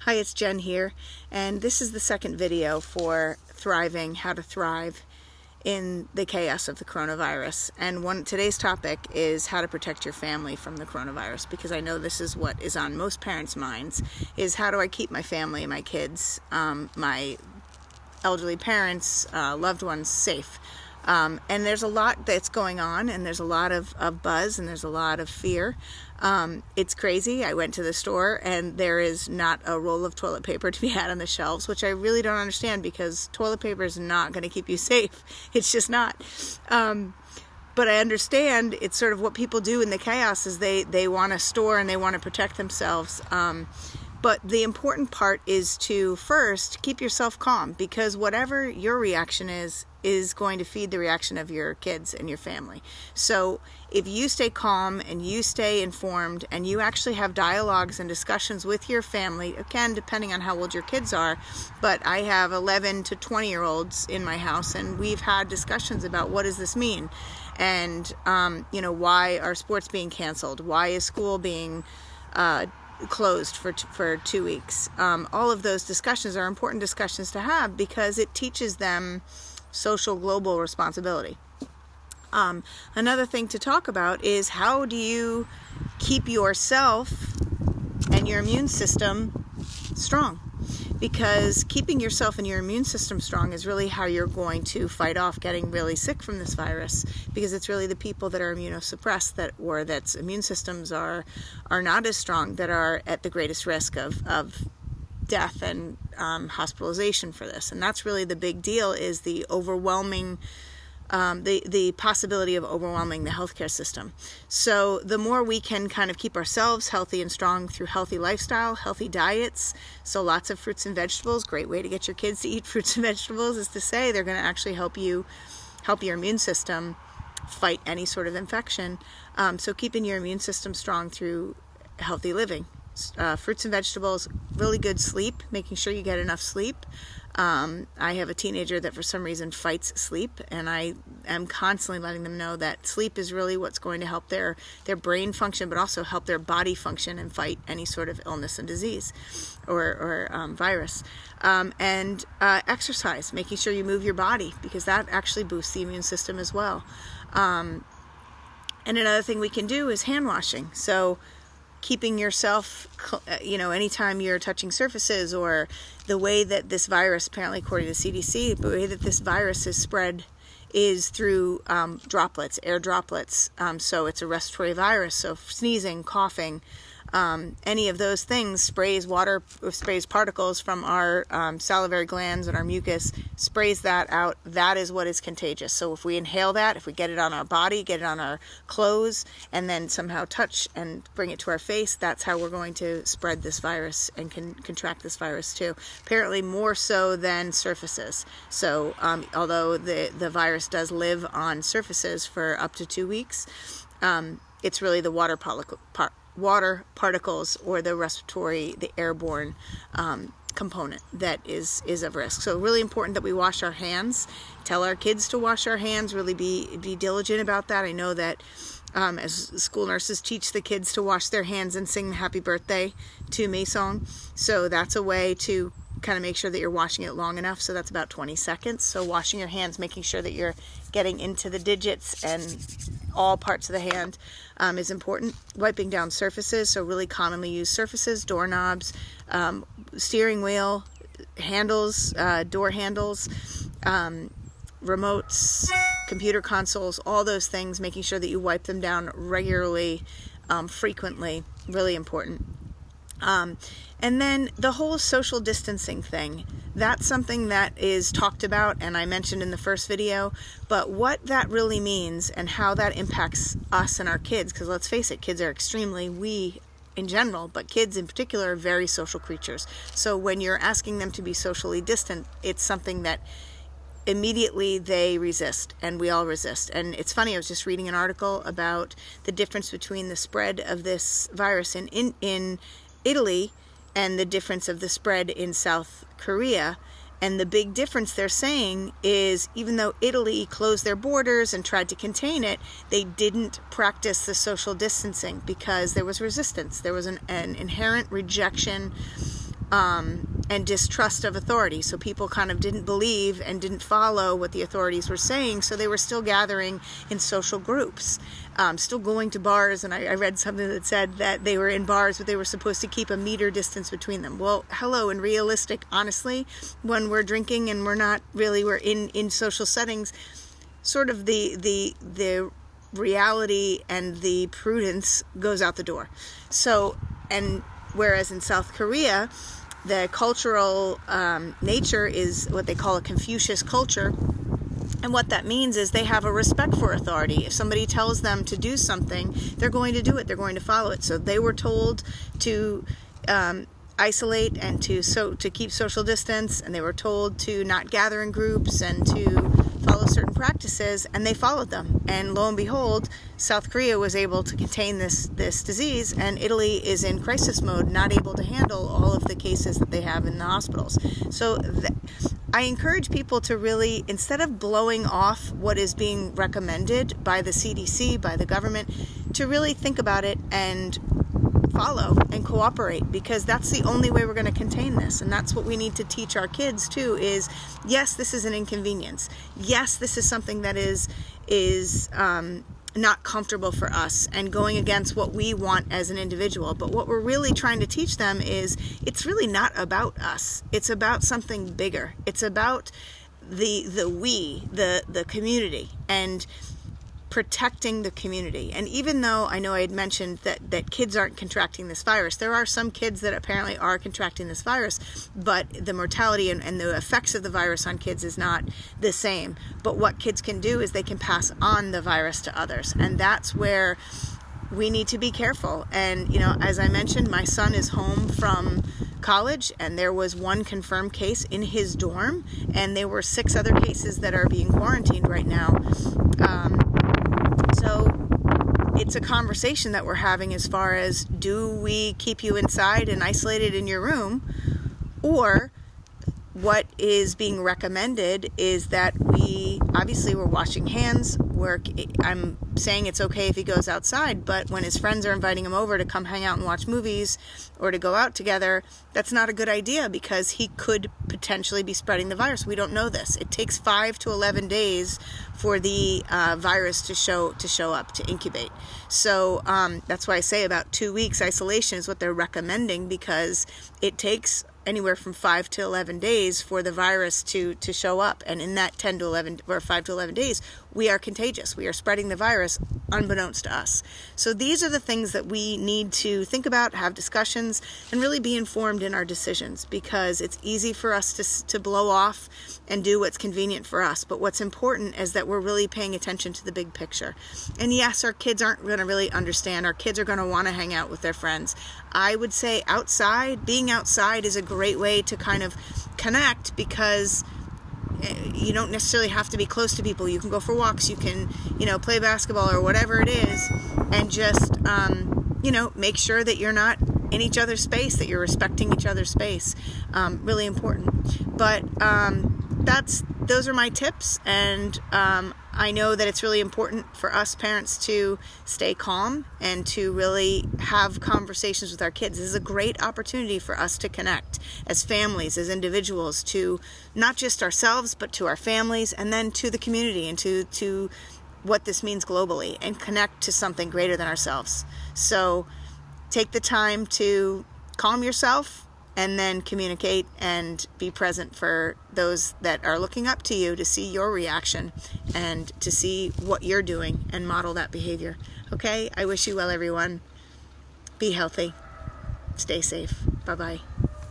Hi, it's Jen here, and this is the second video for thriving, how to thrive in the chaos of the coronavirus. And today's topic is how to protect your family from the coronavirus, because I know this is what is on most parents' minds, is how do I keep my family, my kids, my elderly parents, loved ones safe. And there's a lot that's going on, and there's a lot of buzz, and there's a lot of fear. It's crazy. I went to the store and there is not a roll of toilet paper to be had on the shelves, which I really don't understand, because toilet paper is not going to keep you safe. It's just not. But I understand it's sort of what people do in the chaos is they want to store and they want to protect themselves. But the important part is to first keep yourself calm, because whatever your reaction is going to feed the reaction of your kids and your family. So if you stay calm and you stay informed and you actually have dialogues and discussions with your family, again, depending on how old your kids are, but I have 11 to 20-year-olds in my house, and we've had discussions about what does this mean? And, why are sports being canceled? Why is school being closed for 2 weeks? All of those discussions are important discussions to have, because it teaches them social global responsibility. Another thing to talk about is how do you keep yourself and your immune system strong? Because keeping yourself and your immune system strong is really how you're going to fight off getting really sick from this virus, because it's really the people that are immunosuppressed that's immune systems are not as strong that are at the greatest risk of death and hospitalization for this. And that's really the big deal, is the overwhelming the possibility of overwhelming the healthcare system. So the more we can kind of keep ourselves healthy and strong through healthy lifestyle, healthy diets, so lots of fruits and vegetables. Great way to get your kids to eat fruits and vegetables is to say they're going to actually help your immune system fight any sort of infection. So keeping your immune system strong through healthy living. Fruits and vegetables, really good sleep, making sure you get enough sleep. I have a teenager that for some reason fights sleep, and I am constantly letting them know that sleep is really what's going to help their brain function, but also help their body function and fight any sort of illness and disease or virus. And exercise, making sure you move your body, because that actually boosts the immune system as well. And another thing we can do is hand washing. So keeping yourself, anytime you're touching surfaces, or the way that this virus, apparently according to CDC, the way that this virus is spread is through droplets, air droplets. So it's a respiratory virus. So sneezing, coughing, any of those things sprays particles from our salivary glands and our mucus, sprays that out. That is what is contagious. So if we inhale that, if we get it on our body, get it on our clothes, and then somehow touch and bring it to our face, that's how we're going to spread this virus and can contract this virus too. Apparently more so than surfaces. So although the virus does live on surfaces for up to 2 weeks, it's really the water particles or the airborne component that is of risk. So really important that we wash our hands, tell our kids to wash our hands, really be diligent about that. I know that as school nurses teach the kids to wash their hands and sing the happy birthday to me song. So that's a way to kind of make sure that you're washing it long enough. So that's about 20 seconds. So washing your hands, making sure that you're getting into the digits and all parts of the hand is important. Wiping down surfaces, so really commonly used surfaces, doorknobs, steering wheel, handles, door handles, remotes, computer consoles, all those things, making sure that you wipe them down regularly, frequently, really important. And then the whole social distancing thing, that's something that is talked about, and I mentioned in the first video, but what that really means and how that impacts us and our kids, because let's face it, kids are we in general, but kids in particular are very social creatures. So when you're asking them to be socially distant, it's something that immediately they resist, and we all resist. And it's funny, I was just reading an article about the difference between the spread of this virus in Italy and the difference of the spread in South Korea. And the big difference they're saying is, even though Italy closed their borders and tried to contain it, they didn't practice the social distancing because there was resistance. There was an inherent rejection and distrust of authority. So people kind of didn't believe and didn't follow what the authorities were saying, so they were still gathering in social groups, still going to bars. And I read something that said that they were in bars, but they were supposed to keep a meter distance between them. Well, hello, in realistic, honestly, when we're drinking and we're in social settings, sort of the reality and the prudence goes out the door. So, and whereas in South Korea, the cultural nature is what they call a Confucius culture. And what that means is they have a respect for authority. If somebody tells them to do something, they're going to do it. They're going to follow it. So they were told to isolate and to keep social distance, and they were told to not gather in groups and to follow certain practices, and they followed them. And lo and behold, South Korea was able to contain this disease, and Italy is in crisis mode, not able to handle all of the cases that they have in the hospitals. So I encourage people to really, instead of blowing off what is being recommended by the CDC, by the government, to really think about it and follow and cooperate, because that's the only way we're going to contain this. And that's what we need to teach our kids too, is yes, this is an inconvenience. Yes, this is something that is not comfortable for us and going against what we want as an individual. But what we're really trying to teach them is it's really not about us. It's about something bigger. It's about the community, and protecting the community. And even though I know I had mentioned that kids aren't contracting this virus, there are some kids that apparently are contracting this virus, but the mortality and the effects of the virus on kids is not the same. But what kids can do is they can pass on the virus to others, and that's where we need to be careful. And as I mentioned, my son is home from college, and there was one confirmed case in his dorm, and there were 6 other cases that are being quarantined right now. So it's a conversation that we're having as far as, do we keep you inside and isolated in your room, or what is being recommended is that we're washing hands. I'm saying it's okay if he goes outside, but when his friends are inviting him over to come hang out and watch movies or to go out together, that's not a good idea, because he could potentially be spreading the virus. We don't know this. It takes 5 to 11 days for the virus to show up, to incubate. So that's why I say about 2 weeks isolation is what they're recommending, because it takes anywhere from 5 to 11 days for the virus to show up. And in that 10 to 11 or 5 to 11 days, we are contagious. We are spreading the virus unbeknownst to us. So these are the things that we need to think about, have discussions, and really be informed in our decisions, because it's easy for us to blow off and do what's convenient for us. But what's important is that we're really paying attention to the big picture. And yes, our kids aren't going to really understand. Our kids are going to want to hang out with their friends. I would say being outside is a great way to kind of connect, because you don't necessarily have to be close to people. You can go for walks, you can, play basketball or whatever it is, and just, make sure that you're not in each other's space, that you're respecting each other's space. Really important. But those are my tips, and I know that it's really important for us parents to stay calm and to really have conversations with our kids. This is a great opportunity for us to connect as families, as individuals, to not just ourselves, but to our families, and then to the community, and to what this means globally, and connect to something greater than ourselves. So take the time to calm yourself, and then communicate and be present for those that are looking up to you, to see your reaction and to see what you're doing and model that behavior. Okay? I wish you well, everyone. Be healthy. Stay safe. Bye-bye.